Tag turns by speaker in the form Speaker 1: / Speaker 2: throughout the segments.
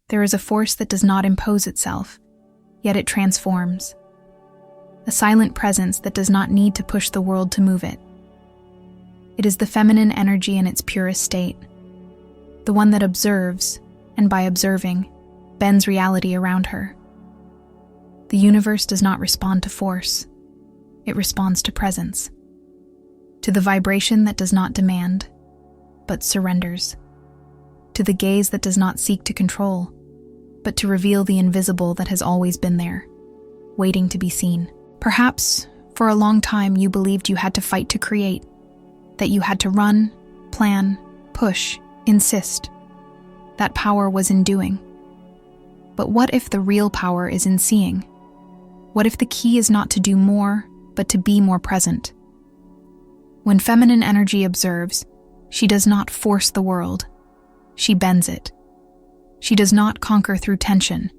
Speaker 1: There is a force that does not impose itself, yet it transforms. A silent presence that does not need to push the world to move it. It is the feminine energy in its purest state, the one that observes, and by observing, bends reality around her. The universe does not respond to force, it responds to presence, to the vibration that does not demand, but surrenders, to the gaze that does not seek to control, but to reveal the invisible that has always been there, waiting to be seen. Perhaps, for a long time you believed you had to fight to create, that you had to run, plan, push, insist. That power was in doing. But what if the real power is in seeing? What if the key is not to do more, but to be more present? When feminine energy observes, she does not force the world. She bends it. She does not conquer through tension,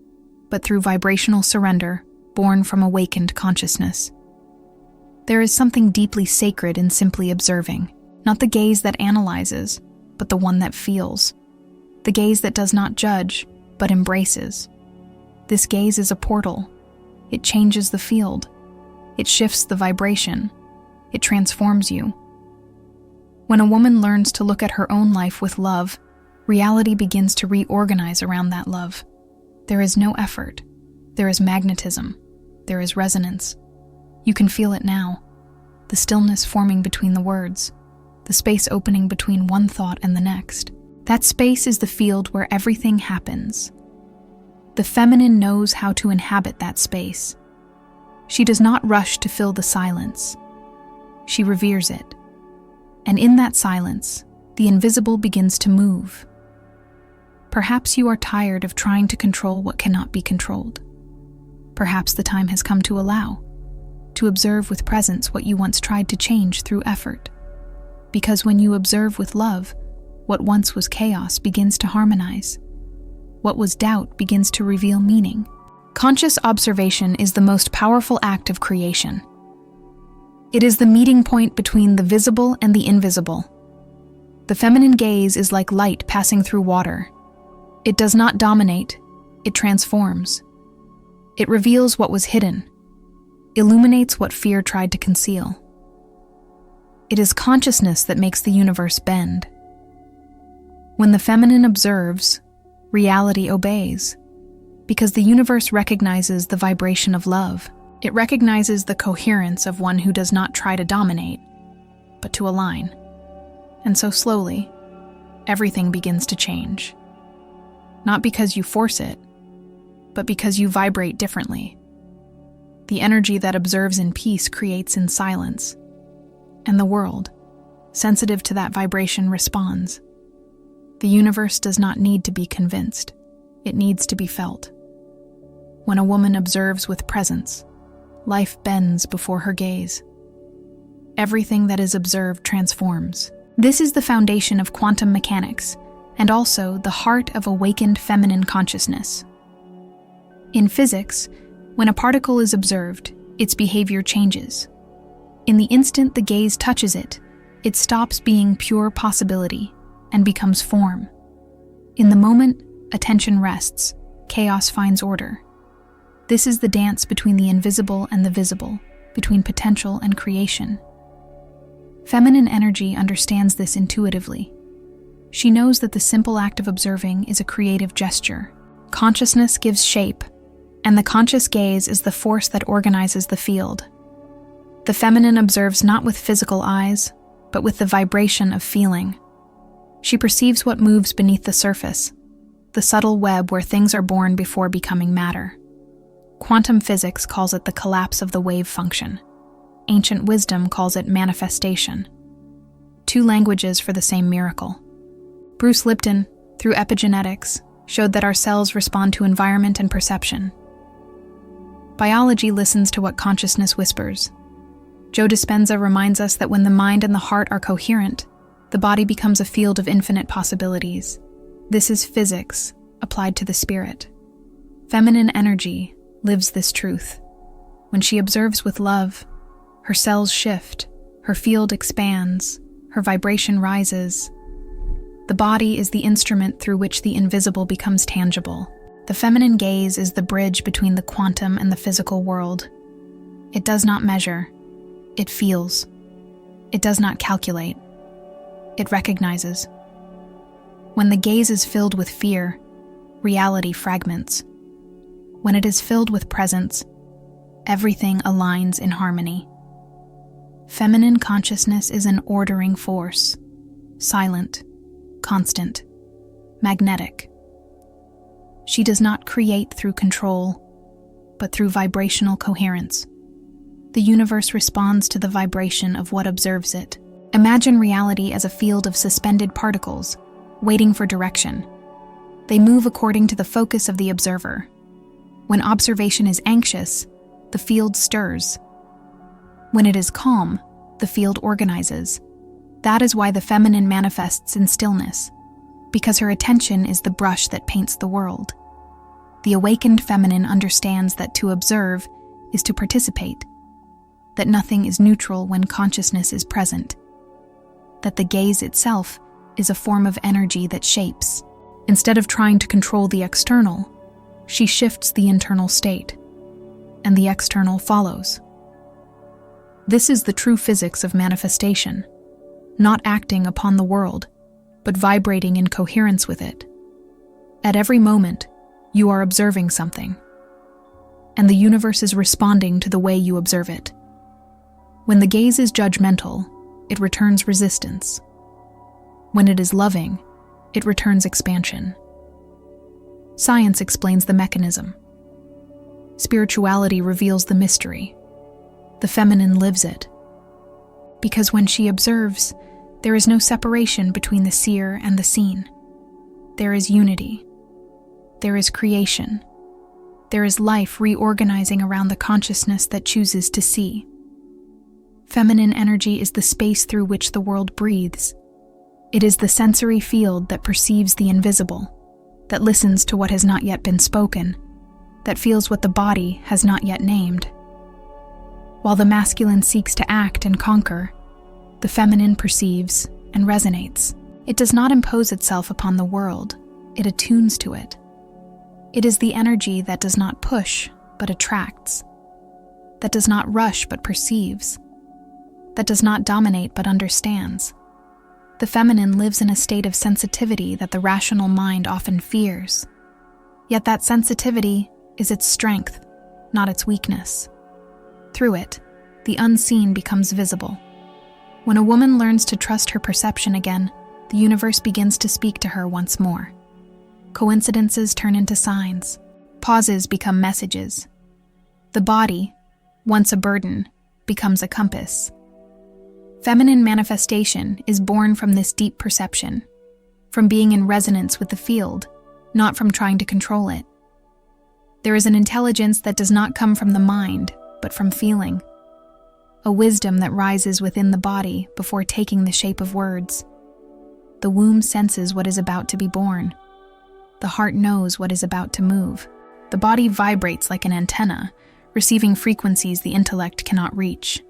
Speaker 1: but through vibrational surrender born from awakened consciousness. There is something deeply sacred in simply observing, not the gaze that analyzes, but the one that feels. The gaze that does not judge, but embraces. This gaze is a portal. It changes the field. It shifts the vibration. It transforms you. When a woman learns to look at her own life with love, reality begins to reorganize around that love. There is no effort. There is magnetism. There is resonance. You can feel it now. The stillness forming between the words. The space opening between one thought and the next. That space is the field where everything happens. The feminine knows how to inhabit that space. She does not rush to fill the silence. She reveres it. And in that silence, the invisible begins to move. Perhaps you are tired of trying to control what cannot be controlled. Perhaps the time has come to allow, to observe with presence what you once tried to change through effort. Because when you observe with love, what once was chaos begins to harmonize. What was doubt begins to reveal meaning. Conscious observation is the most powerful act of creation. It is the meeting point between the visible and the invisible. The feminine gaze is like light passing through water. It does not dominate, it transforms. It reveals what was hidden, illuminates what fear tried to conceal. It is consciousness that makes the universe bend. When the feminine observes, reality obeys, because the universe recognizes the vibration of love. It recognizes the coherence of one who does not try to dominate, but to align. And so slowly, everything begins to change. Not because you force it, but because you vibrate differently. The energy that observes in peace creates in silence. And the world, sensitive to that vibration, responds. The universe does not need to be convinced. It needs to be felt. When a woman observes with presence, life bends before her gaze. Everything that is observed transforms. This is the foundation of quantum mechanics, and also the heart of awakened feminine consciousness. In physics, when a particle is observed, its behavior changes. In the instant the gaze touches it, it stops being pure possibility and becomes form. In the moment attention rests, chaos finds order. This is the dance between the invisible and the visible, between potential and creation. Feminine energy understands this intuitively. She knows that the simple act of observing is a creative gesture. Consciousness gives shape, and the conscious gaze is the force that organizes the field. The feminine observes not with physical eyes, but with the vibration of feeling. She perceives what moves beneath the surface, the subtle web where things are born before becoming matter. Quantum physics calls it the collapse of the wave function. Ancient wisdom calls it manifestation. Two languages for the same miracle. Bruce Lipton, through epigenetics, showed that our cells respond to environment and perception. Biology listens to what consciousness whispers. Joe Dispenza reminds us that when the mind and the heart are coherent, the body becomes a field of infinite possibilities. This is physics applied to the spirit. Feminine energy lives this truth. When she observes with love, her cells shift, her field expands, her vibration rises. The body is the instrument through which the invisible becomes tangible. The feminine gaze is the bridge between the quantum and the physical world. It does not measure. It feels. It does not calculate. It recognizes. When the gaze is filled with fear, reality fragments. When it is filled with presence, everything aligns in harmony. Feminine consciousness is an ordering force, silent, constant, magnetic. She does not create through control, but through vibrational coherence. The universe responds to the vibration of what observes it. Imagine reality as a field of suspended particles, waiting for direction. They move according to the focus of the observer. When observation is anxious, the field stirs. When it is calm, the field organizes. That is why the feminine manifests in stillness, because her attention is the brush that paints the world. The awakened feminine understands that to observe is to participate, that nothing is neutral when consciousness is present, that the gaze itself is a form of energy that shapes. Instead of trying to control the external, she shifts the internal state, and the external follows. This is the true physics of manifestation, not acting upon the world, but vibrating in coherence with it. At every moment, you are observing something, and the universe is responding to the way you observe it. When the gaze is judgmental, it returns resistance. When it is loving, it returns expansion. Science explains the mechanism. Spirituality reveals the mystery. The feminine lives it. Because when she observes, there is no separation between the seer and the seen. There is unity. There is creation. There is life reorganizing around the consciousness that chooses to see. Feminine energy is the space through which the world breathes. It is the sensory field that perceives the invisible, that listens to what has not yet been spoken, that feels what the body has not yet named. While the masculine seeks to act and conquer, the feminine perceives and resonates. It does not impose itself upon the world, it attunes to it. It is the energy that does not push, but attracts, that does not rush, but perceives, that does not dominate, but understands. The feminine lives in a state of sensitivity that the rational mind often fears. Yet that sensitivity is its strength, not its weakness. Through it, the unseen becomes visible. When a woman learns to trust her perception again, the universe begins to speak to her once more. Coincidences turn into signs. Pauses become messages. The body, once a burden, becomes a compass. Feminine manifestation is born from this deep perception, from being in resonance with the field, not from trying to control it. There is an intelligence that does not come from the mind, but from feeling. A wisdom that rises within the body before taking the shape of words. The womb senses what is about to be born. The heart knows what is about to move. The body vibrates like an antenna, receiving frequencies the intellect cannot reach.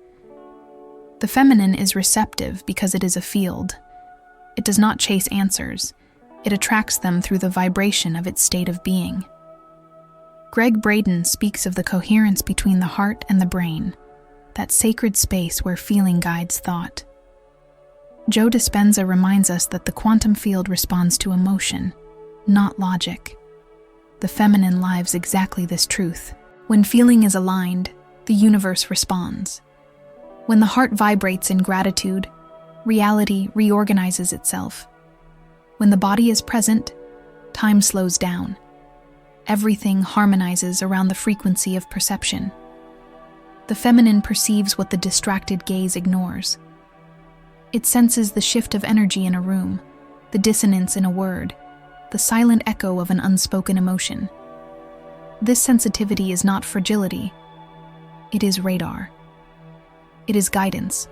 Speaker 1: The feminine is receptive because it is a field. It does not chase answers. It attracts them through the vibration of its state of being. Greg Braden speaks of the coherence between the heart and the brain, that sacred space where feeling guides thought. Joe Dispenza reminds us that the quantum field responds to emotion, not logic. The feminine lives exactly this truth. When feeling is aligned, the universe responds. When the heart vibrates in gratitude, reality reorganizes itself. When the body is present, time slows down. Everything harmonizes around the frequency of perception. The feminine perceives what the distracted gaze ignores. It senses the shift of energy in a room, the dissonance in a word, the silent echo of an unspoken emotion. This sensitivity is not fragility. It is radar. It is guidance.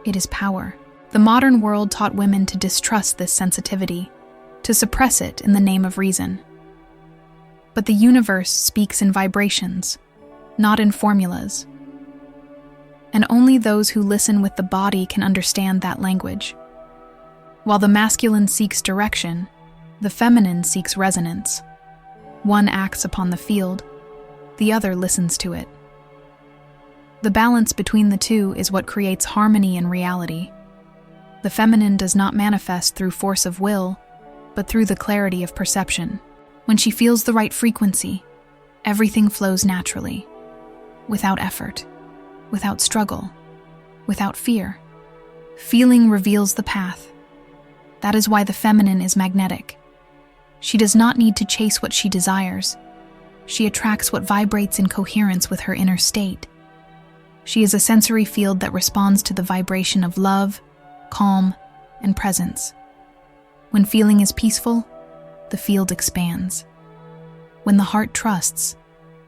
Speaker 1: It is power. The modern world taught women to distrust this sensitivity, to suppress it in the name of reason. But the universe speaks in vibrations, not in formulas. And only those who listen with the body can understand that language. While the masculine seeks direction, the feminine seeks resonance. One acts upon the field, the other listens to it. The balance between the two is what creates harmony in reality. The feminine does not manifest through force of will, but through the clarity of perception. When she feels the right frequency, everything flows naturally, without effort, without struggle, without fear. Feeling reveals the path. That is why the feminine is magnetic. She does not need to chase what she desires. She attracts what vibrates in coherence with her inner state. She is a sensory field that responds to the vibration of love, calm, and presence. When feeling is peaceful, the field expands. When the heart trusts,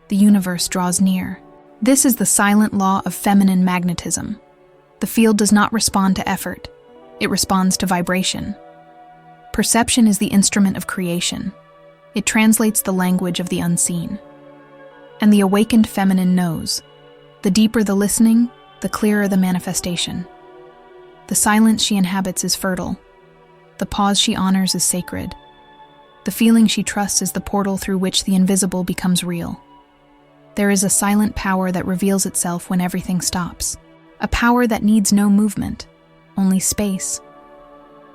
Speaker 1: the universe draws near. This is the silent law of feminine magnetism. The field does not respond to effort, it responds to vibration. Perception is the instrument of creation. It translates the language of the unseen. And the awakened feminine knows. The deeper the listening, the clearer the manifestation. The silence she inhabits is fertile. The pause she honors is sacred. The feeling she trusts is the portal through which the invisible becomes real. There is a silent power that reveals itself when everything stops. A power that needs no movement, only space.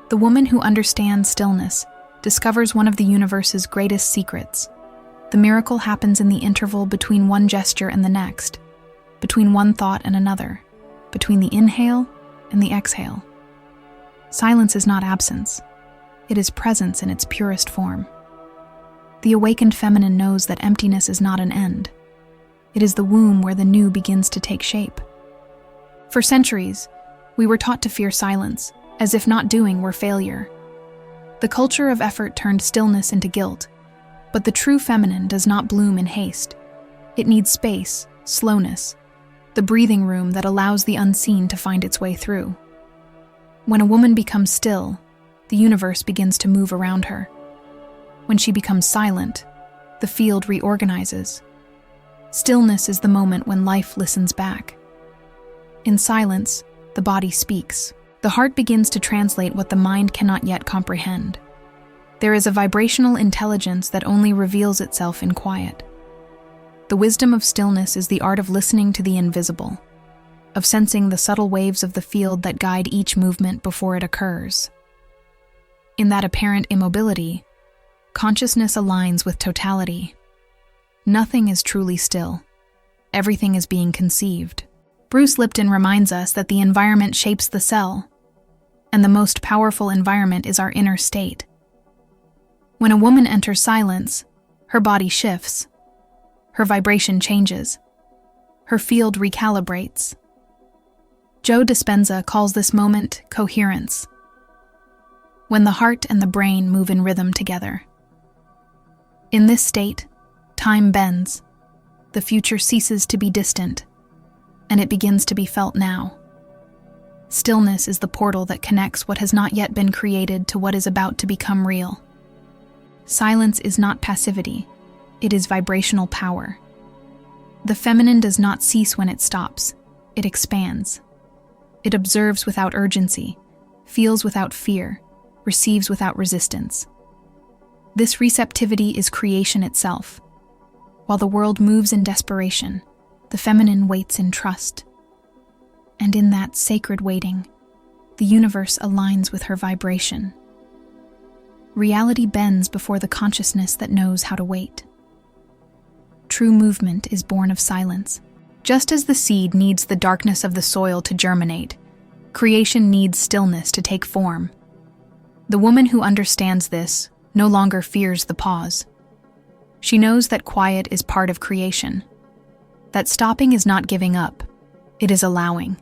Speaker 1: The woman who understands stillness discovers one of the universe's greatest secrets. The miracle happens in the interval between one gesture and the next, between one thought and another, between the inhale and the exhale. Silence is not absence. It is presence in its purest form. The awakened feminine knows that emptiness is not an end. It is the womb where the new begins to take shape. For centuries, we were taught to fear silence, as if not doing were failure. The culture of effort turned stillness into guilt, but the true feminine does not bloom in haste. It needs space, slowness, the breathing room that allows the unseen to find its way through. When a woman becomes still, the universe begins to move around her. When she becomes silent, the field reorganizes. Stillness is the moment when life listens back. In silence, the body speaks. The heart begins to translate what the mind cannot yet comprehend. There is a vibrational intelligence that only reveals itself in quiet. The wisdom of stillness is the art of listening to the invisible, of sensing the subtle waves of the field that guide each movement before it occurs. In that apparent immobility, consciousness aligns with totality. Nothing is truly still. Everything is being conceived. Bruce Lipton reminds us that the environment shapes the cell, and the most powerful environment is our inner state. When a woman enters silence, her body shifts. Her vibration changes. Her field recalibrates. Joe Dispenza calls this moment coherence, when the heart and the brain move in rhythm together. In this state, time bends, the future ceases to be distant, and it begins to be felt now. Stillness is the portal that connects what has not yet been created to what is about to become real. Silence is not passivity, it is vibrational power. The feminine does not cease when it stops, it expands. It observes without urgency, feels without fear, receives without resistance. This receptivity is creation itself. While the world moves in desperation, the feminine waits in trust. And in that sacred waiting, the universe aligns with her vibration. Reality bends before the consciousness that knows how to wait. True movement is born of silence. Just as the seed needs the darkness of the soil to germinate, creation needs stillness to take form. The woman who understands this no longer fears the pause. She knows that quiet is part of creation, that stopping is not giving up, it is allowing,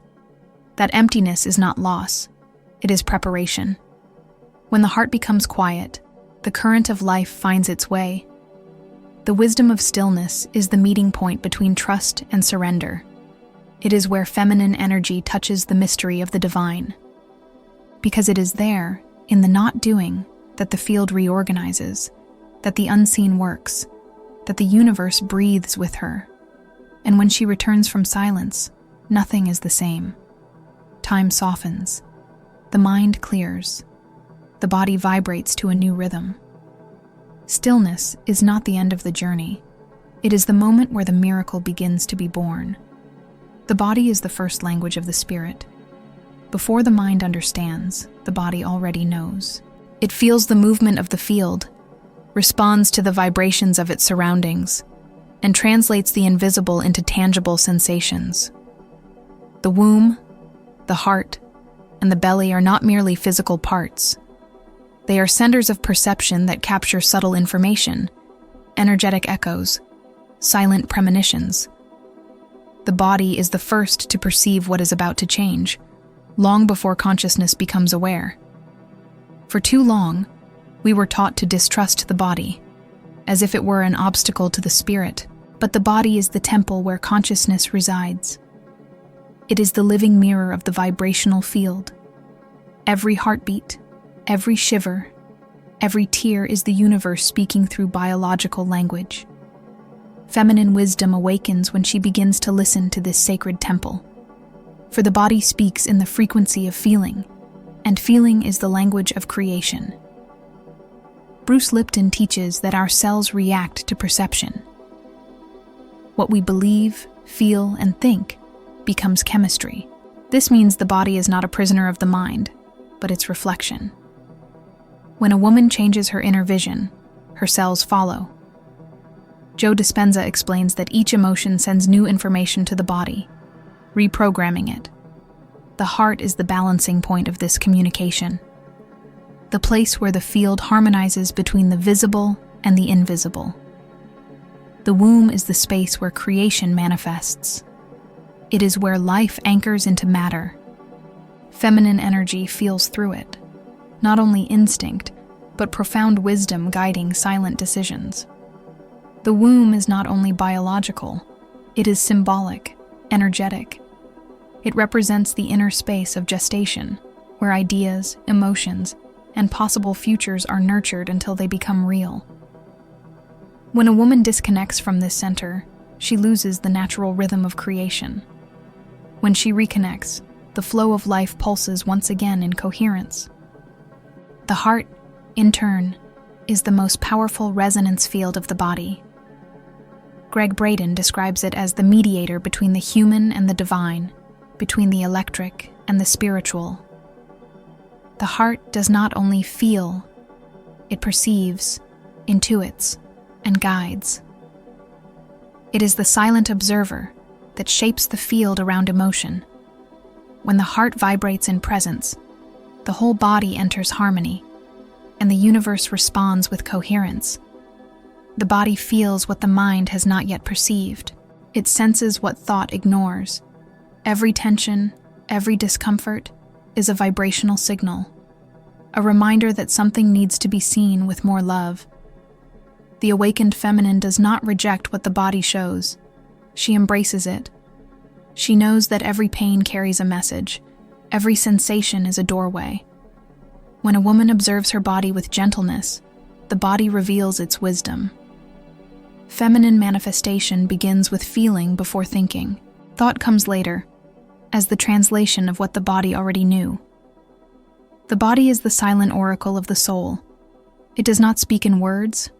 Speaker 1: that emptiness is not loss, it is preparation. When the heart becomes quiet, the current of life finds its way. The wisdom of stillness is the meeting point between trust and surrender. It is where feminine energy touches the mystery of the divine. Because it is there, in the not doing, that the field reorganizes, that the unseen works, that the universe breathes with her. And when she returns from silence, nothing is the same. Time softens. The mind clears. The body vibrates to a new rhythm. Stillness is not the end of the journey. It is the moment where the miracle begins to be born. The body is the first language of the spirit. Before the mind understands, the body already knows. It feels the movement of the field, responds to the vibrations of its surroundings, and translates the invisible into tangible sensations. The womb, the heart, and the belly are not merely physical parts. They are centers of perception that capture subtle information, energetic echoes, silent premonitions. The body is the first to perceive what is about to change, long before consciousness becomes aware. For too long, we were taught to distrust the body, as if it were an obstacle to the spirit, but the body is the temple where consciousness resides. It is the living mirror of the vibrational field. Every heartbeat, every shiver, every tear is the universe speaking through biological language. Feminine wisdom awakens when she begins to listen to this sacred temple. For the body speaks in the frequency of feeling, and feeling is the language of creation. Bruce Lipton teaches that our cells react to perception. What we believe, feel, and think becomes chemistry. This means the body is not a prisoner of the mind, but its reflection. When a woman changes her inner vision, her cells follow. Joe Dispenza explains that each emotion sends new information to the body, reprogramming it. The heart is the balancing point of this communication, the place where the field harmonizes between the visible and the invisible. The womb is the space where creation manifests. It is where life anchors into matter. Feminine energy feels through it, not only instinct, but profound wisdom guiding silent decisions. The womb is not only biological, it is symbolic, energetic. It represents the inner space of gestation, where ideas, emotions, and possible futures are nurtured until they become real. When a woman disconnects from this center, she loses the natural rhythm of creation. When she reconnects, the flow of life pulses once again in coherence. The heart, in turn, is the most powerful resonance field of the body. Greg Braden describes it as the mediator between the human and the divine, between the electric and the spiritual. The heart does not only feel, it perceives, intuits, and guides. It is the silent observer that shapes the field around emotion. When the heart vibrates in presence, the whole body enters harmony, and the universe responds with coherence. The body feels what the mind has not yet perceived. It senses what thought ignores. Every tension, every discomfort is a vibrational signal, a reminder that something needs to be seen with more love. The awakened feminine does not reject what the body shows. She embraces it. She knows that every pain carries a message. Every sensation is a doorway. When a woman observes her body with gentleness, the body reveals its wisdom. Feminine manifestation begins with feeling before thinking. Thought comes later, as the translation of what the body already knew. The body is the silent oracle of the soul. It does not speak in words,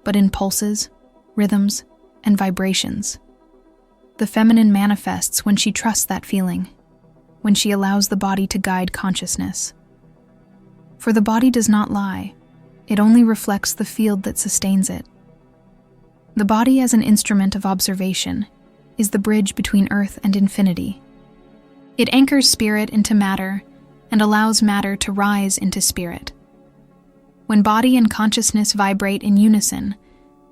Speaker 1: but in pulses, rhythms, and vibrations. The feminine manifests when she trusts that feeling, when she allows the body to guide consciousness. For the body does not lie, it only reflects the field that sustains it. The body as an instrument of observation is the bridge between earth and infinity. It anchors spirit into matter and allows matter to rise into spirit. When body and consciousness vibrate in unison,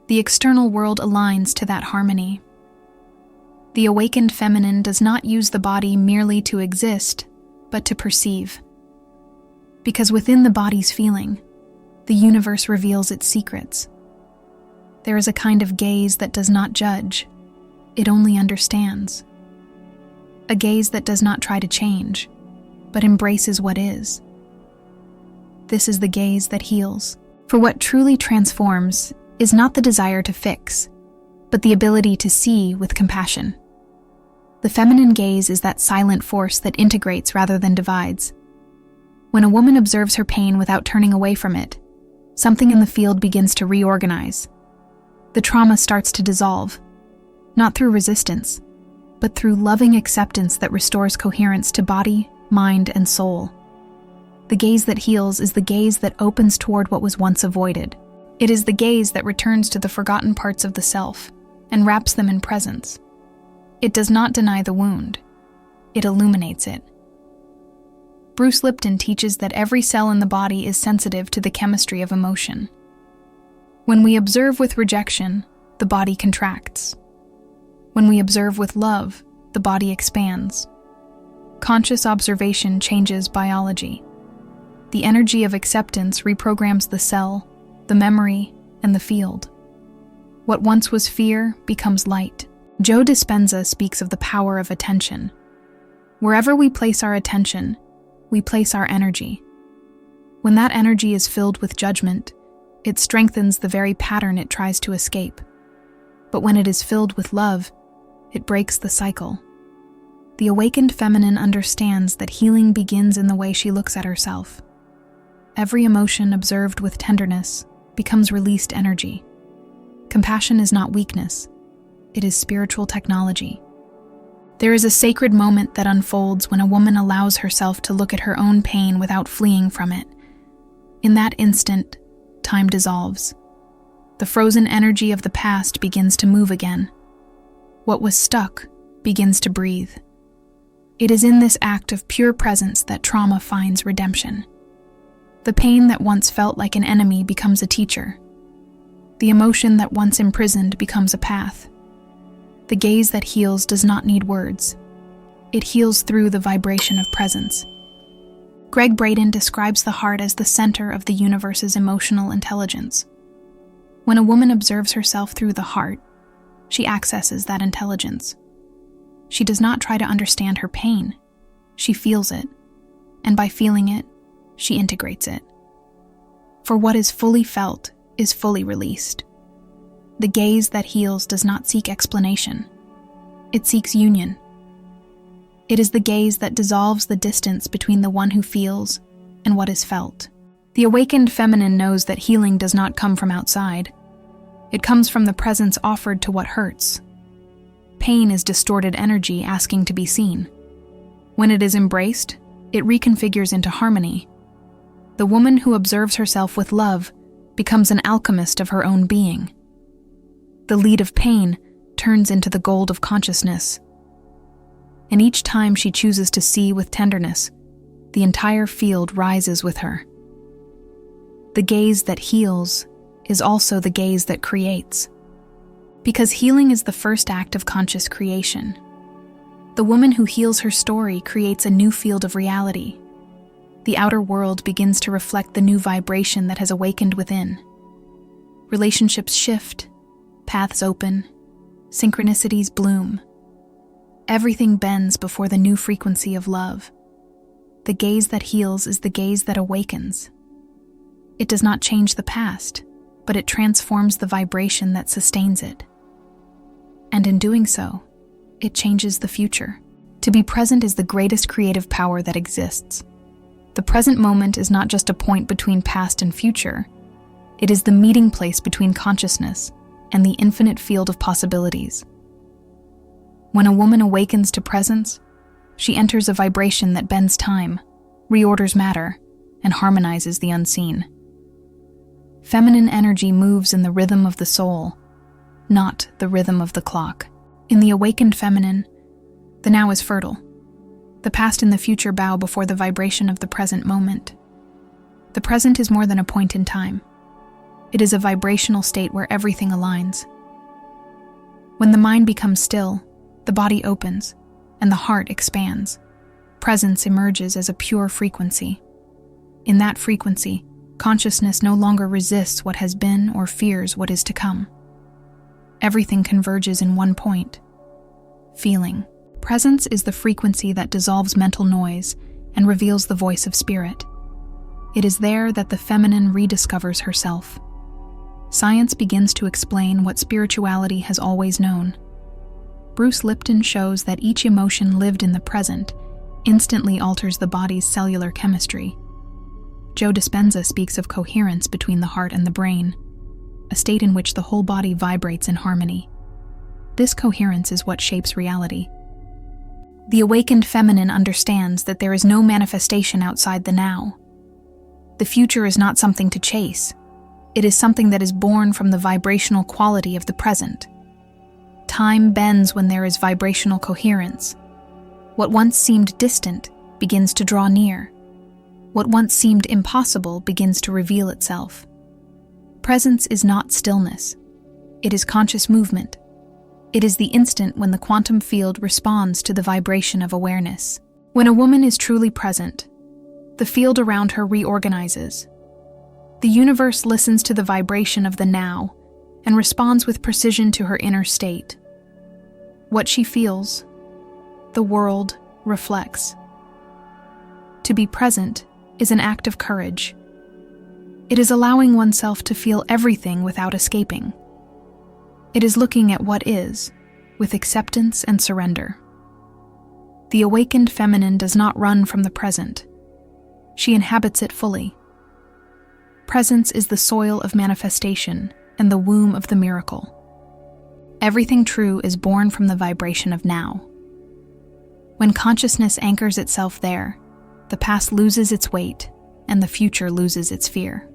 Speaker 1: the external world aligns to that harmony. The awakened feminine does not use the body merely to exist, but to perceive. Because within the body's feeling, the universe reveals its secrets. There is a kind of gaze that does not judge, it only understands. A gaze that does not try to change, but embraces what is. This is the gaze that heals. For what truly transforms is not the desire to fix, but the ability to see with compassion. The feminine gaze is that silent force that integrates rather than divides. When a woman observes her pain without turning away from it, something in the field begins to reorganize. The trauma starts to dissolve, not through resistance, but through loving acceptance that restores coherence to body, mind, and soul. The gaze that heals is the gaze that opens toward what was once avoided. It is the gaze that returns to the forgotten parts of the self and wraps them in presence. It does not deny the wound. It illuminates it. Bruce Lipton teaches that every cell in the body is sensitive to the chemistry of emotion. When we observe with rejection, the body contracts. When we observe with love, the body expands. Conscious observation changes biology. The energy of acceptance reprograms the cell, the memory, and the field. What once was fear becomes light. Joe Dispenza speaks of the power of attention. Wherever we place our attention, we place our energy. When that energy is filled with judgment, it strengthens the very pattern it tries to escape. But when it is filled with love, it breaks the cycle. The awakened feminine understands that healing begins in the way she looks at herself. Every emotion observed with tenderness becomes released energy. Compassion is not weakness. It is spiritual technology. There is a sacred moment that unfolds when a woman allows herself to look at her own pain without fleeing from it. In that instant, time dissolves. The frozen energy of the past begins to move again. What was stuck begins to breathe. It is in this act of pure presence that trauma finds redemption. The pain that once felt like an enemy becomes a teacher. The emotion that once imprisoned becomes a path. The gaze that heals does not need words. It heals through the vibration of presence. Greg Braden describes the heart as the center of the universe's emotional intelligence. When a woman observes herself through the heart, she accesses that intelligence. She does not try to understand her pain. She feels it, and by feeling it, she integrates it. For what is fully felt is fully released. The gaze that heals does not seek explanation. It seeks union. It is the gaze that dissolves the distance between the one who feels and what is felt. The awakened feminine knows that healing does not come from outside. It comes from the presence offered to what hurts. Pain is distorted energy asking to be seen. When it is embraced, it reconfigures into harmony. The woman who observes herself with love becomes an alchemist of her own being. The lead of pain turns into the gold of consciousness. And each time she chooses to see with tenderness, the entire field rises with her. The gaze that heals is also the gaze that creates. Because healing is the first act of conscious creation. The woman who heals her story creates a new field of reality. The outer world begins to reflect the new vibration that has awakened within. Relationships shift, paths open, synchronicities bloom. Everything bends before the new frequency of love. The gaze that heals is the gaze that awakens. It does not change the past, but it transforms the vibration that sustains it. And in doing so, it changes the future. To be present is the greatest creative power that exists. The present moment is not just a point between past and future. It is the meeting place between consciousness and the infinite field of possibilities. When a woman awakens to presence, she enters a vibration that bends time, reorders matter, and harmonizes the unseen. Feminine energy moves in the rhythm of the soul, not the rhythm of the clock. In the awakened feminine, the now is fertile. The past and the future bow before the vibration of the present moment. The present is more than a point in time. It is a vibrational state where everything aligns. When the mind becomes still, the body opens, and the heart expands. Presence emerges as a pure frequency. In that frequency, consciousness no longer resists what has been or fears what is to come. Everything converges in one point: feeling. Presence is the frequency that dissolves mental noise and reveals the voice of spirit. It is there that the feminine rediscovers herself. Science begins to explain what spirituality has always known. Bruce Lipton shows that each emotion lived in the present instantly alters the body's cellular chemistry. Joe Dispenza speaks of coherence between the heart and the brain, a state in which the whole body vibrates in harmony. This coherence is what shapes reality. The awakened feminine understands that there is no manifestation outside the now. The future is not something to chase. It is something that is born from the vibrational quality of the present. Time bends when there is vibrational coherence. What once seemed distant begins to draw near. What once seemed impossible begins to reveal itself. Presence is not stillness. It is conscious movement. It is the instant when the quantum field responds to the vibration of awareness. When a woman is truly present, the field around her reorganizes. The universe listens to the vibration of the now and responds with precision to her inner state. What she feels, the world reflects. To be present is an act of courage. It is allowing oneself to feel everything without escaping. It is looking at what is, with acceptance and surrender. The awakened feminine does not run from the present. She inhabits it fully. Presence is the soil of manifestation and the womb of the miracle. Everything true is born from the vibration of now. When consciousness anchors itself there, the past loses its weight and the future loses its fear.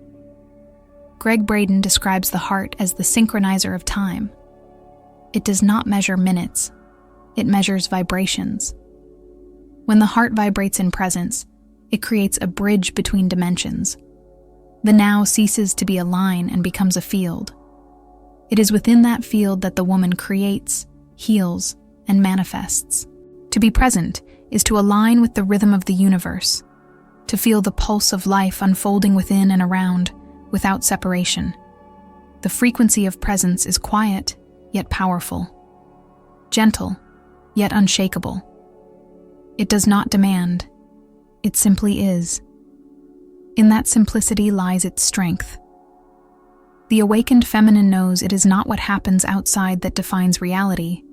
Speaker 1: Greg Braden describes the heart as the synchronizer of time. It does not measure minutes, it measures vibrations. When the heart vibrates in presence, it creates a bridge between dimensions. The now ceases to be a line and becomes a field. It is within that field that the woman creates, heals, and manifests. To be present is to align with the rhythm of the universe, to feel the pulse of life unfolding within and around, without separation. The frequency of presence is quiet, yet powerful. Gentle, yet unshakable. It does not demand. It simply is. In that simplicity lies its strength. The awakened feminine knows it is not what happens outside that defines reality,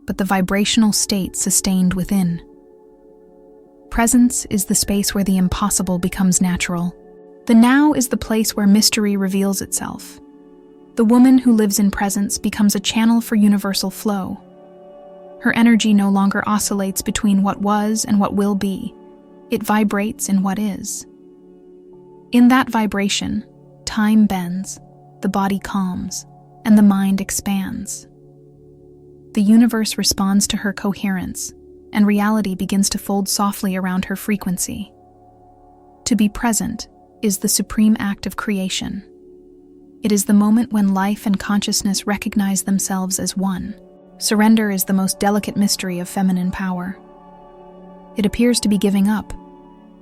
Speaker 1: but the vibrational state sustained within. Presence is the space where the impossible becomes natural. The now is the place where mystery reveals itself. The woman who lives in presence becomes a channel for universal flow. Her energy no longer oscillates between what was and what will be. It vibrates in what is. In that vibration, time bends, the body calms, and the mind expands. The universe responds to her coherence, and reality begins to fold softly around her frequency. To be present is the supreme act of creation. It is the moment when life and consciousness recognize themselves as one. Surrender is the most delicate mystery of feminine power. It appears to be giving up,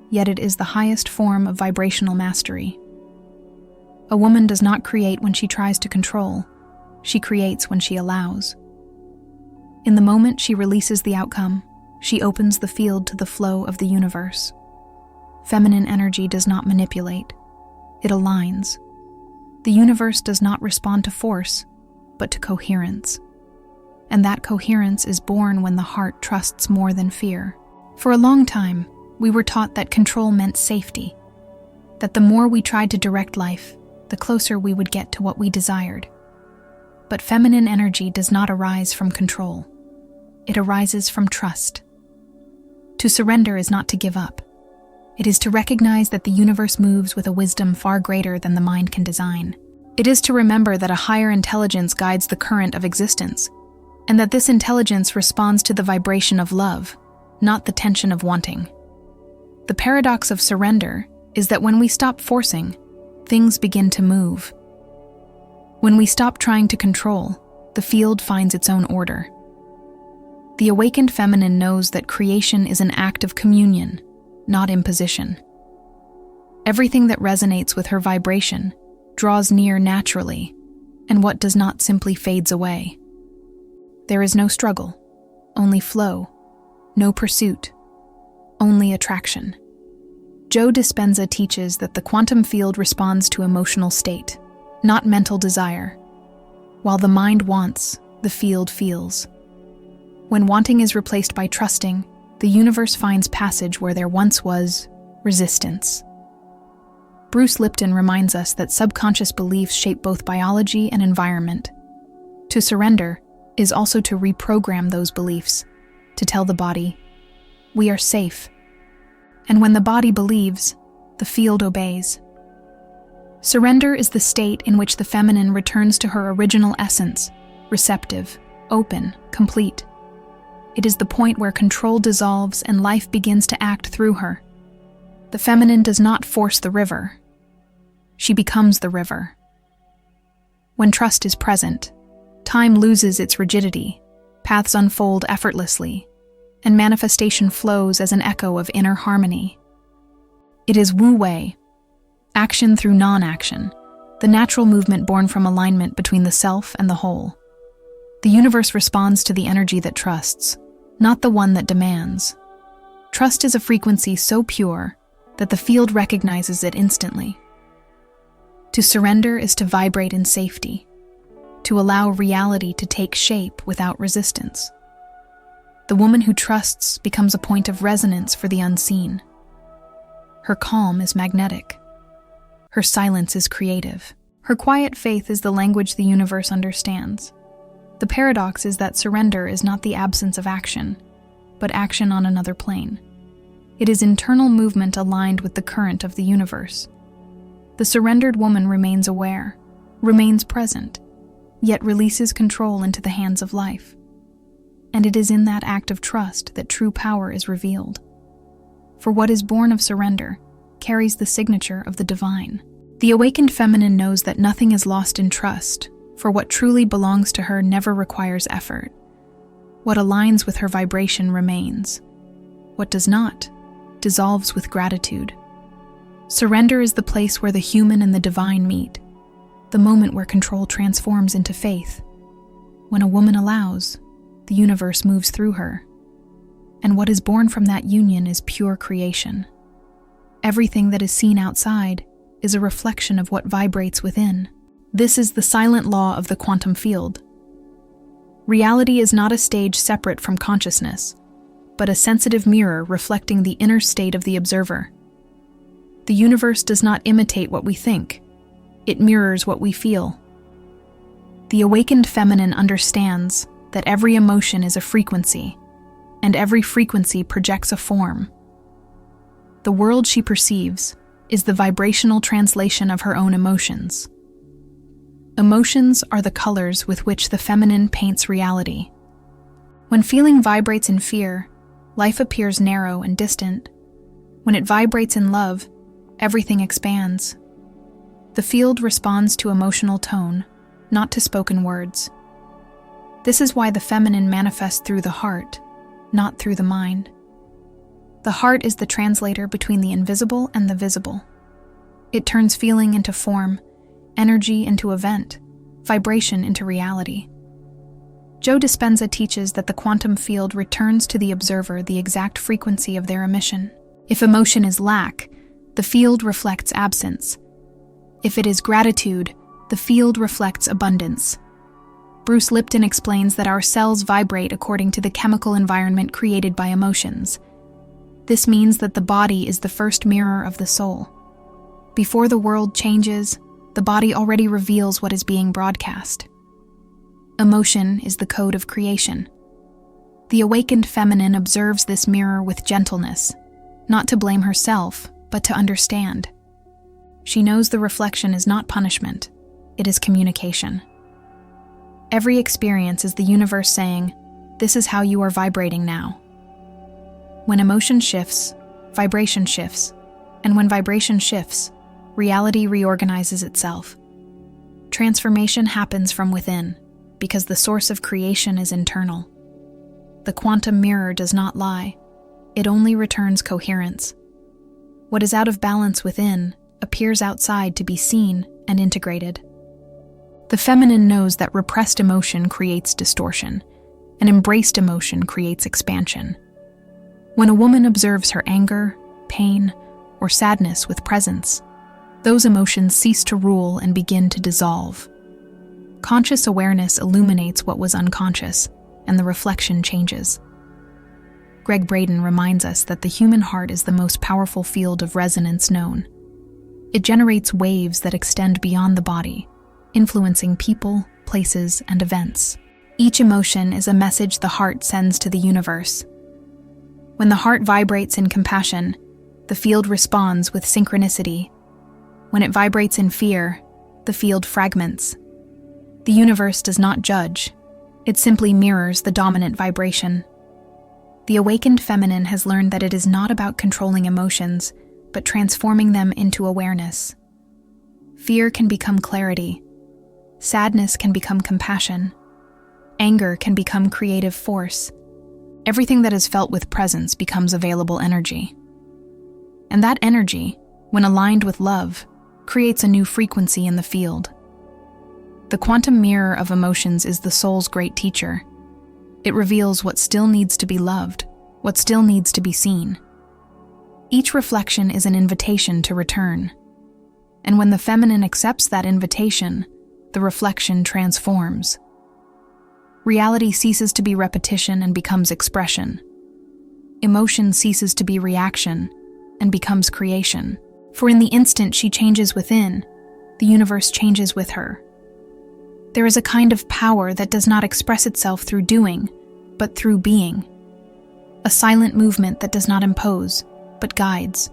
Speaker 1: yet it is the highest form of vibrational mastery. A woman does not create when she tries to control. She creates when she allows. In the moment she releases the outcome, she opens the field to the flow of the universe. Feminine energy does not manipulate. It aligns. The universe does not respond to force, but to coherence. And that coherence is born when the heart trusts more than fear. For a long time, we were taught that control meant safety, that the more we tried to direct life, the closer we would get to what we desired. But feminine energy does not arise from control. It arises from trust. To surrender is not to give up. It is to recognize that the universe moves with a wisdom far greater than the mind can design. It is to remember that a higher intelligence guides the current of existence, and that this intelligence responds to the vibration of love, not the tension of wanting. The paradox of surrender is that when we stop forcing, things begin to move. When we stop trying to control, the field finds its own order. The awakened feminine knows that creation is an act of communion, not imposition. Everything that resonates with her vibration draws near naturally, and what does not simply fades away. There is no struggle, only flow, no pursuit, only attraction. Joe Dispenza teaches that the quantum field responds to emotional state, not mental desire. While the mind wants, the field feels. When wanting is replaced by trusting, the universe finds passage where there once was resistance. Bruce Lipton reminds us that subconscious beliefs shape both biology and environment. To surrender is also to reprogram those beliefs, to tell the body, "We are safe." And when the body believes, the field obeys. Surrender is the state in which the feminine returns to her original essence, receptive, open, complete. It is the point where control dissolves and life begins to act through her. The feminine does not force the river. She becomes the river. When trust is present, time loses its rigidity, paths unfold effortlessly, and manifestation flows as an echo of inner harmony. It is Wu Wei, action through non-action, the natural movement born from alignment between the self and the whole. The universe responds to the energy that trusts, not the one that demands. Trust is a frequency so pure that the field recognizes it instantly. To surrender is to vibrate in safety, to allow reality to take shape without resistance. The woman who trusts becomes a point of resonance for the unseen. Her calm is magnetic. Her silence is creative. Her quiet faith is the language the universe understands. The paradox is that surrender is not the absence of action, but action on another plane. It is internal movement aligned with the current of the universe. The surrendered woman remains aware, remains present, yet releases control into the hands of life. And it is in that act of trust that true power is revealed. For what is born of surrender carries the signature of the divine. The awakened feminine knows that nothing is lost in trust, for what truly belongs to her never requires effort. What aligns with her vibration remains. What does not dissolves with gratitude. Surrender is the place where the human and the divine meet, the moment where control transforms into faith. When a woman allows, the universe moves through her. And what is born from that union is pure creation. Everything that is seen outside is a reflection of what vibrates within. This is the silent law of the quantum field. Reality is not a stage separate from consciousness, but a sensitive mirror reflecting the inner state of the observer. The universe does not imitate what we think, it mirrors what we feel. The awakened feminine understands that every emotion is a frequency, and every frequency projects a form. The world she perceives is the vibrational translation of her own emotions. Emotions are the colors with which the feminine paints reality. When feeling vibrates in fear, life appears narrow and distant. When it vibrates in love, everything expands. The field responds to emotional tone, not to spoken words. This is why the feminine manifests through the heart, not through the mind. The heart is the translator between the invisible and the visible. It turns feeling into form, energy into event, vibration into reality. Joe Dispenza teaches that the quantum field returns to the observer the exact frequency of their emission. If emotion is lack, the field reflects absence. If it is gratitude, the field reflects abundance. Bruce Lipton explains that our cells vibrate according to the chemical environment created by emotions. This means that the body is the first mirror of the soul. Before the world changes, the body already reveals what is being broadcast. Emotion is the code of creation. The awakened feminine observes this mirror with gentleness, not to blame herself, but to understand. She knows the reflection is not punishment, it is communication. Every experience is the universe saying, "This is how you are vibrating now." When emotion shifts, vibration shifts, and when vibration shifts, reality reorganizes itself. Transformation happens from within, because the source of creation is internal. The quantum mirror does not lie, it only returns coherence. What is out of balance within appears outside to be seen and integrated. The feminine knows that repressed emotion creates distortion, and embraced emotion creates expansion. When a woman observes her anger, pain, or sadness with presence, those emotions cease to rule and begin to dissolve. Conscious awareness illuminates what was unconscious, and the reflection changes. Greg Braden reminds us that the human heart is the most powerful field of resonance known. It generates waves that extend beyond the body, influencing people, places, and events. Each emotion is a message the heart sends to the universe. When the heart vibrates in compassion, the field responds with synchronicity. When it vibrates in fear, the field fragments. The universe does not judge. It simply mirrors the dominant vibration. The awakened feminine has learned that it is not about controlling emotions, but transforming them into awareness. Fear can become clarity. Sadness can become compassion. Anger can become creative force. Everything that is felt with presence becomes available energy. And that energy, when aligned with love, creates a new frequency in the field. The quantum mirror of emotions is the soul's great teacher. It reveals what still needs to be loved, what still needs to be seen. Each reflection is an invitation to return. And when the feminine accepts that invitation, the reflection transforms. Reality ceases to be repetition and becomes expression. Emotion ceases to be reaction and becomes creation. For in the instant she changes within, the universe changes with her. There is a kind of power that does not express itself through doing, but through being. A silent movement that does not impose, but guides.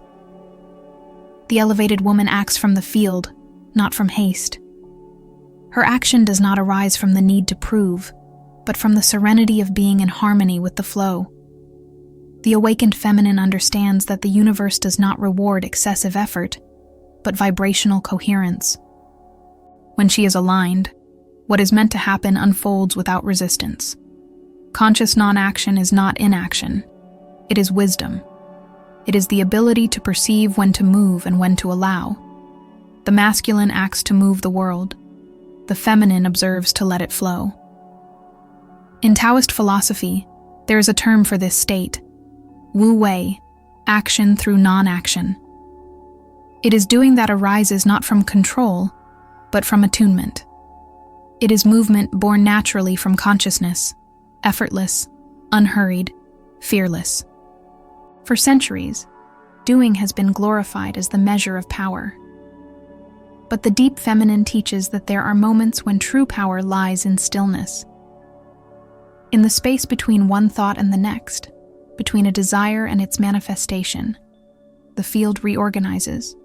Speaker 1: The elevated woman acts from the field, not from haste. Her action does not arise from the need to prove, but from the serenity of being in harmony with the flow. The awakened feminine understands that the universe does not reward excessive effort, but vibrational coherence. When she is aligned, what is meant to happen unfolds without resistance. Conscious non-action is not inaction. It is wisdom. It is the ability to perceive when to move and when to allow. The masculine acts to move the world. The feminine observes to let it flow. In Taoist philosophy, there is a term for this state: Wu Wei, action through non-action. It is doing that arises not from control, but from attunement. It is movement born naturally from consciousness, effortless, unhurried, fearless. For centuries, doing has been glorified as the measure of power. But the deep feminine teaches that there are moments when true power lies in stillness. In the space between one thought and the next, between a desire and its manifestation, the field reorganizes.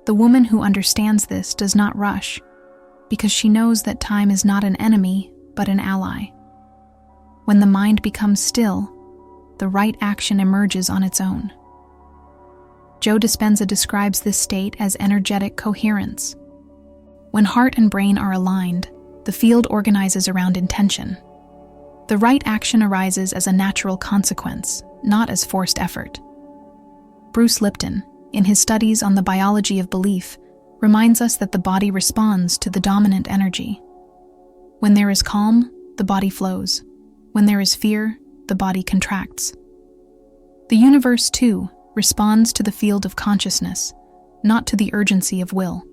Speaker 1: The woman who understands this does not rush, because she knows that time is not an enemy, but an ally. When the mind becomes still, the right action emerges on its own. Joe Dispenza describes this state as energetic coherence. When heart and brain are aligned, the field organizes around intention. The right action arises as a natural consequence, not as forced effort. Bruce Lipton, in his studies on the biology of belief, reminds us that the body responds to the dominant energy. When there is calm, the body flows. When there is fear, the body contracts. The universe, too, responds to the field of consciousness, not to the urgency of will.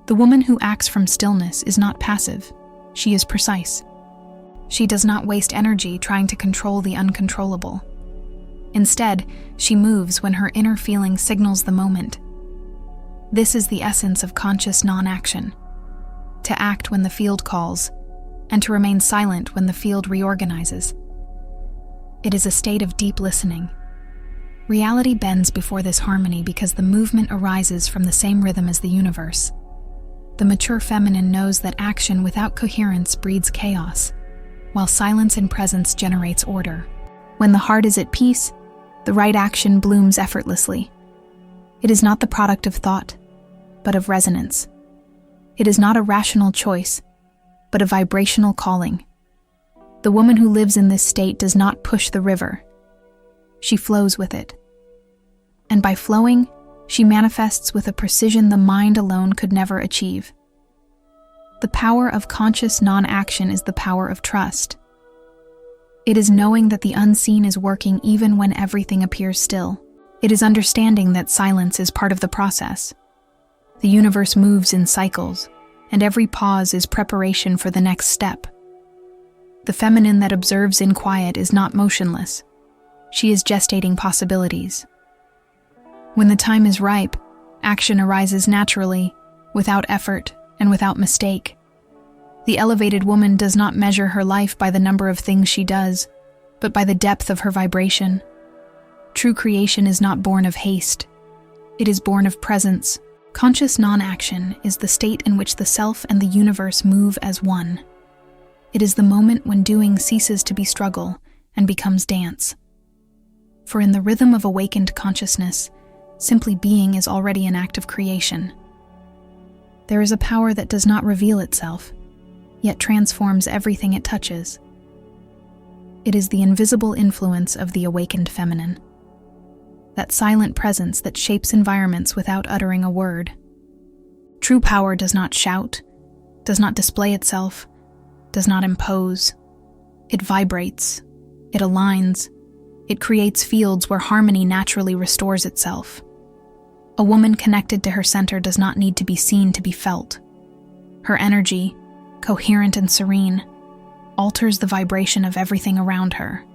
Speaker 1: The woman who acts from stillness is not passive. She is precise. She does not waste energy trying to control the uncontrollable. Instead, she moves when her inner feeling signals the moment. This is the essence of conscious non-action: to act when the field calls, and to remain silent when the field reorganizes. It is a state of deep listening. Reality bends before this harmony because the movement arises from the same rhythm as the universe. The mature feminine knows that action without coherence breeds chaos, while silence in presence generates order. When the heart is at peace, the right action blooms effortlessly. It is not the product of thought, but of resonance. It is not a rational choice, but a vibrational calling. The woman who lives in this state does not push the river. She flows with it. And by flowing, she manifests with a precision the mind alone could never achieve. The power of conscious non-action is the power of trust. It is knowing that the unseen is working even when everything appears still. It is understanding that silence is part of the process. The universe moves in cycles, and every pause is preparation for the next step. The feminine that observes in quiet is not motionless. She is gestating possibilities. When the time is ripe, Action arises naturally, without effort and without mistake. The elevated woman does not measure her life by the number of things she does, but by the depth of her vibration. True creation is not born of haste. It is born of presence. Conscious non-action is the state in which the self and the universe move as one. It is the moment when doing ceases to be struggle and becomes dance. For in the rhythm of awakened consciousness, simply being is already an act of creation. There is a power that does not reveal itself, yet transforms everything it touches. It is the invisible influence of the awakened feminine. That silent presence that shapes environments without uttering a word. True power does not shout, does not display itself, does not impose. It vibrates, it aligns, it creates fields where harmony naturally restores itself. A woman connected to her center does not need to be seen to be felt. Her energy, coherent and serene, alters the vibration of everything around her.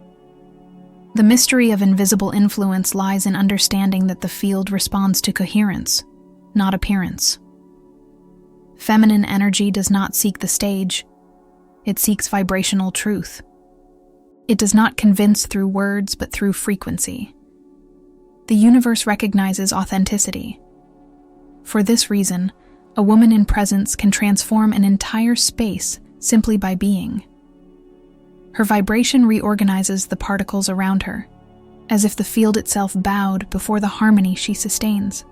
Speaker 1: The mystery of invisible influence lies in understanding that the field responds to coherence, not appearance. Feminine energy does not seek the stage. It seeks vibrational truth. It does not convince through words, but through frequency. The universe recognizes authenticity. For this reason, a woman in presence can transform an entire space simply by being. Her vibration reorganizes the particles around her, as if the field itself bowed before the harmony she sustains.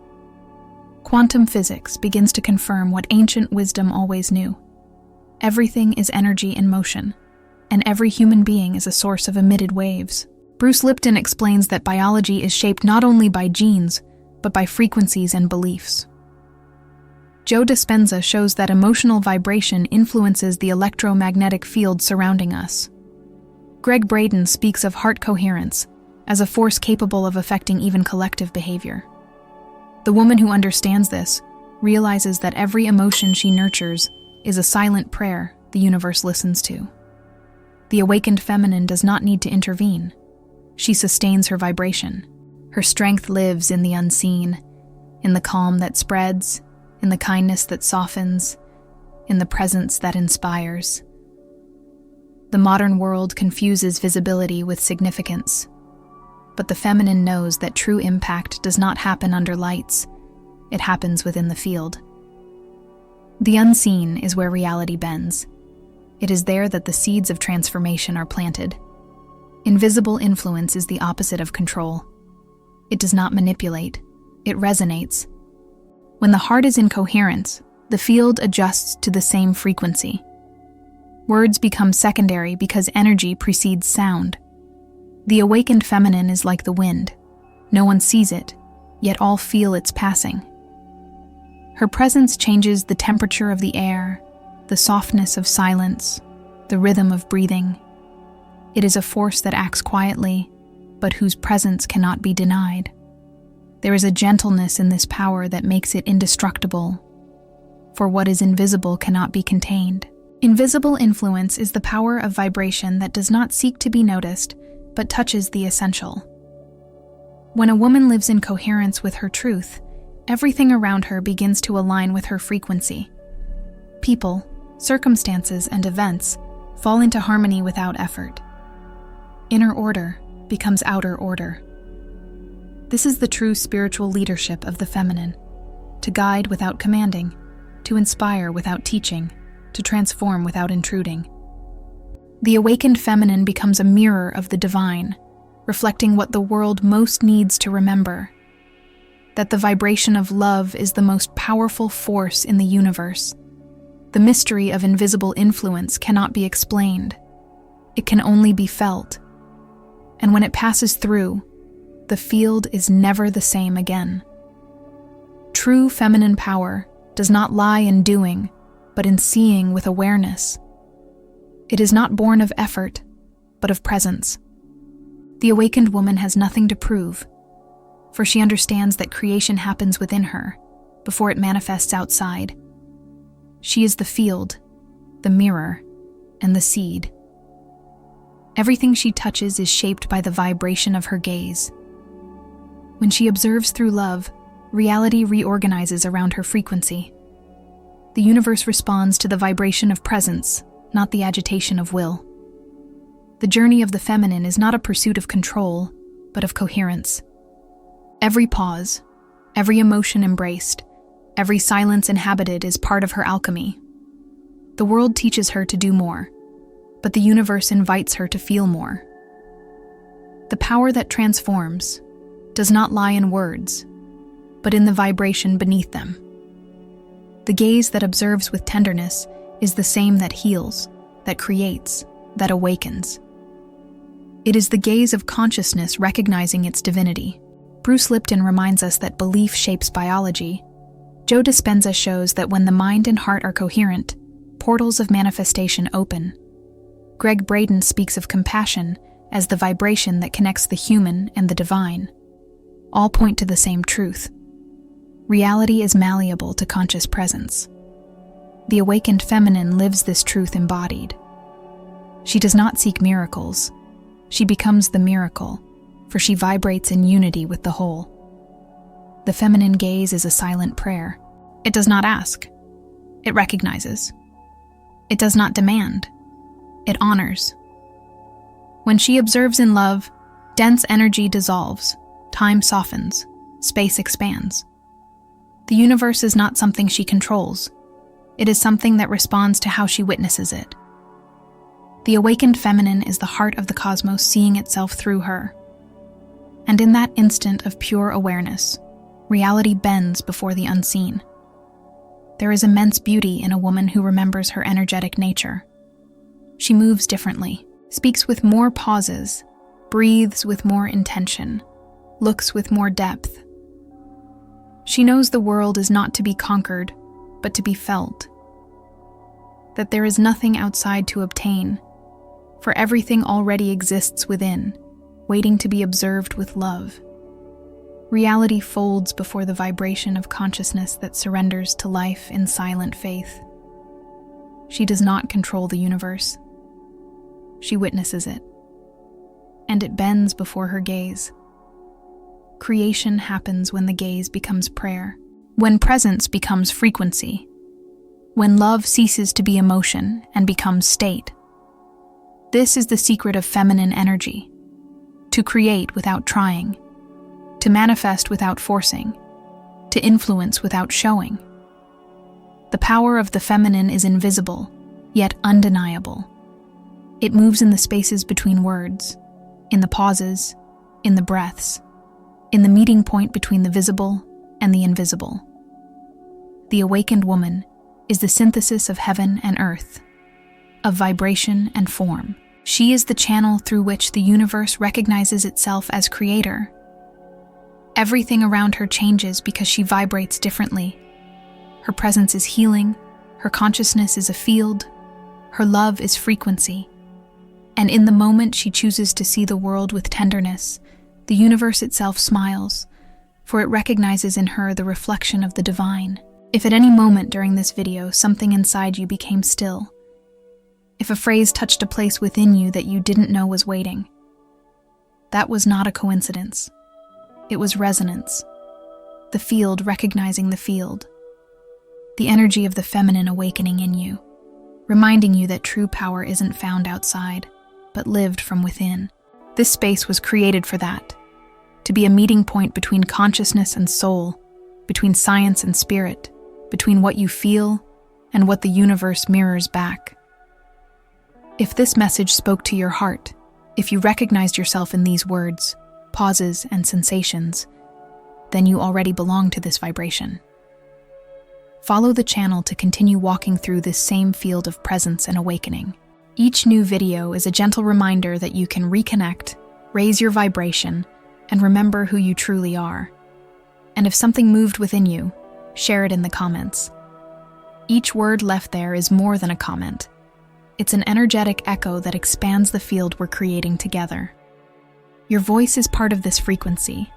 Speaker 1: Quantum physics begins to confirm what ancient wisdom always knew. Everything is energy in motion, and every human being is a source of emitted waves. Bruce Lipton explains that biology is shaped not only by genes, but by frequencies and beliefs. Joe Dispenza shows that emotional vibration influences the electromagnetic field surrounding us. Greg Braden speaks of heart coherence as a force capable of affecting even collective behavior. The woman who understands this realizes that every emotion she nurtures is a silent prayer the universe listens to. The awakened feminine does not need to intervene. She sustains her vibration. Her strength lives in the unseen, in the calm that spreads, in the kindness that softens, in the presence that inspires. The modern world confuses visibility with significance, but the feminine knows that true impact does not happen under lights. It happens within the field. The unseen is where reality bends. It is there that the seeds of transformation are planted. Invisible influence is the opposite of control. It does not manipulate. It resonates. When the heart is in coherence, the field adjusts to the same frequency. Words become secondary because energy precedes sound. The awakened feminine is like the wind. No one sees it, yet all feel its passing. Her presence changes the temperature of the air, the softness of silence, the rhythm of breathing. It is a force that acts quietly, but whose presence cannot be denied. There is a gentleness in this power that makes it indestructible, for what is invisible cannot be contained. Invisible influence is the power of vibration that does not seek to be noticed, but touches the essential. When a woman lives in coherence with her truth, everything around her begins to align with her frequency. People, circumstances, and events fall into harmony without effort. Inner order becomes outer order. This is the true spiritual leadership of the feminine: to guide without commanding, to inspire without teaching, to transform without intruding. The awakened feminine becomes a mirror of the divine, reflecting what the world most needs to remember: that the vibration of love is the most powerful force in the universe. The mystery of invisible influence cannot be explained. It can only be felt. And when it passes through, the field is never the same again. True feminine power does not lie in doing, but in seeing with awareness. It is not born of effort, but of presence. The awakened woman has nothing to prove, for she understands that creation happens within her before it manifests outside. She is the field, the mirror, and the seed. Everything she touches is shaped by the vibration of her gaze. When she observes through love, reality reorganizes around her frequency. The universe responds to the vibration of presence, not the agitation of will. The journey of the feminine is not a pursuit of control, but of coherence. Every pause, every emotion embraced, every silence inhabited is part of her alchemy. The world teaches her to do more, but the universe invites her to feel more. The power that transforms does not lie in words, but in the vibration beneath them. The gaze that observes with tenderness is the same that heals, that creates, that awakens. It is the gaze of consciousness recognizing its divinity. Bruce Lipton reminds us that belief shapes biology. Joe Dispenza shows that when the mind and heart are coherent, portals of manifestation open. Greg Braden speaks of compassion as the vibration that connects the human and the divine. All point to the same truth. Reality is malleable to conscious presence. The awakened feminine lives this truth embodied. She does not seek miracles. She becomes the miracle, for she vibrates in unity with the whole. The feminine gaze is a silent prayer. It does not ask. It recognizes. It does not demand. It honors. When she observes in love, dense energy dissolves, time softens, space expands. The universe is not something she controls. It is something that responds to how she witnesses it. The awakened feminine is the heart of the cosmos seeing itself through her. And in that instant of pure awareness, reality bends before the unseen. There is immense beauty in a woman who remembers her energetic nature. She moves differently, speaks with more pauses, breathes with more intention, looks with more depth. She knows the world is not to be conquered, but to be felt. That there is nothing outside to obtain, for everything already exists within, waiting to be observed with love. Reality folds before the vibration of consciousness that surrenders to life in silent faith. She does not control the universe. She witnesses it, and it bends before her gaze. Creation happens when the gaze becomes prayer, when presence becomes frequency, when love ceases to be emotion and becomes state. This is the secret of feminine energy: to create without trying, to manifest without forcing, to influence without showing. The power of the feminine is invisible, yet undeniable. It moves in the spaces between words, in the pauses, in the breaths, in the meeting point between the visible and the invisible. The awakened woman is the synthesis of heaven and earth, of vibration and form. She is the channel through which the universe recognizes itself as creator. Everything around her changes because she vibrates differently. Her presence is healing, her consciousness is a field, her love is frequency. And in the moment she chooses to see the world with tenderness, the universe itself smiles, for it recognizes in her the reflection of the divine. If at any moment during this video something inside you became still, if a phrase touched a place within you that you didn't know was waiting, that was not a coincidence. It was resonance, the field recognizing the field, the energy of the feminine awakening in you, reminding you that true power isn't found outside, but lived from within. This space was created for that, to be a meeting point between consciousness and soul, between science and spirit, between what you feel and what the universe mirrors back. If this message spoke to your heart, if you recognized yourself in these words, pauses, and sensations, then you already belong to this vibration. Follow the channel to continue walking through this same field of presence and awakening. Each new video is a gentle reminder that you can reconnect, raise your vibration, and remember who you truly are. And if something moved within you, share it in the comments. Each word left there is more than a comment. It's an energetic echo that expands the field we're creating together. Your voice is part of this frequency.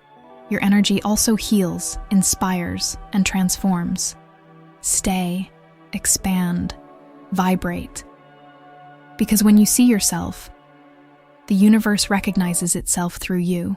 Speaker 1: Your energy also heals, inspires, and transforms. Stay, expand, vibrate. Because when you see yourself, the universe recognizes itself through you.